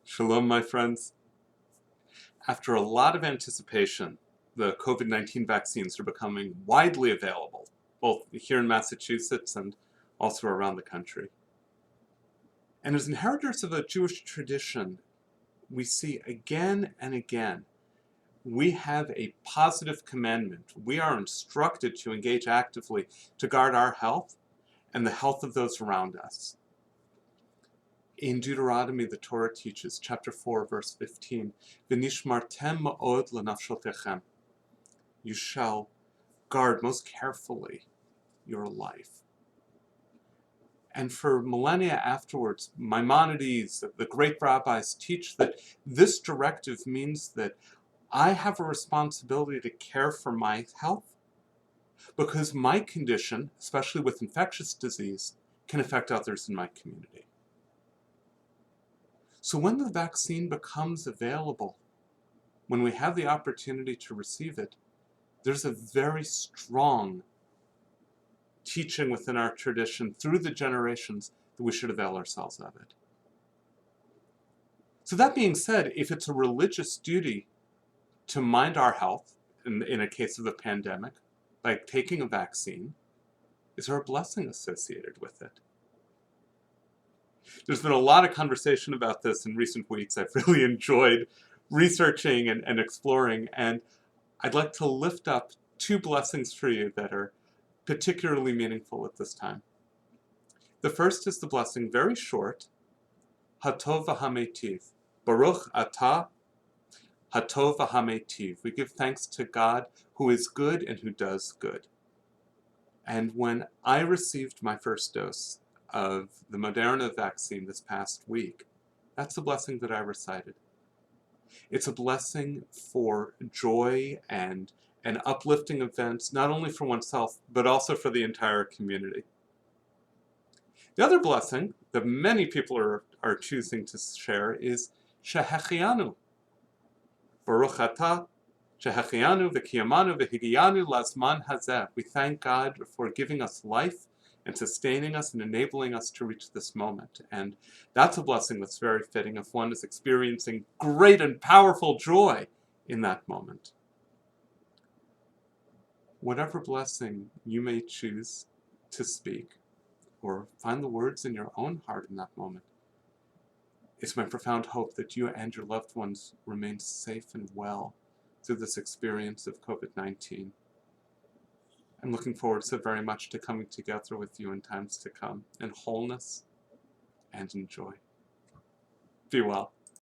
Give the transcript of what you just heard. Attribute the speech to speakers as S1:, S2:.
S1: Shalom, my friends. After a lot of anticipation, the COVID-19 vaccines are becoming widely available, both here in Massachusetts and also around the country. And as inheritors of a Jewish tradition, we see again and again, we have a positive commandment. We are instructed to engage actively to guard our health and the health of those around us. In Deuteronomy, the Torah teaches, chapter 4, verse 15, V'nishmartem ma'od lenafshotechem. You shall guard most carefully your life. And for millennia afterwards, Maimonides, the great rabbis, teach that this directive means that I have a responsibility to care for my health because my condition, especially with infectious disease, can affect others in my community. So when the vaccine becomes available, when we have the opportunity to receive it, there's a very strong teaching within our tradition through the generations that we should avail ourselves of it. So that being said, if it's a religious duty to mind our health, in a case of a pandemic, by taking a vaccine, is there a blessing associated with it? There's been a lot of conversation about this in recent weeks. I've really enjoyed researching and exploring, and I'd like to lift up two blessings for you that are particularly meaningful at this time. The first is the blessing, very short, Hatov v'hametiv. Baruch atah Hatov v'hametiv. We give thanks to God who is good and who does good. And when I received my first dose of the Moderna vaccine this past week, that's the blessing that I recited. It's a blessing for joy and uplifting events, not only for oneself, but also for the entire community. The other blessing that many people are choosing to share is Shehechianu. Baruch atah Shehechianu v'kiyamanu v'higiyanu lazman hazeh. We thank God for giving us life and sustaining us and enabling us to reach this moment. And that's a blessing that's very fitting if one is experiencing great and powerful joy in that moment. Whatever blessing you may choose to speak, or find the words in your own heart in that moment, it's my profound hope that you and your loved ones remain safe and well through this experience of COVID-19. I'm looking forward so very much to coming together with you in times to come in wholeness and in joy. Be well.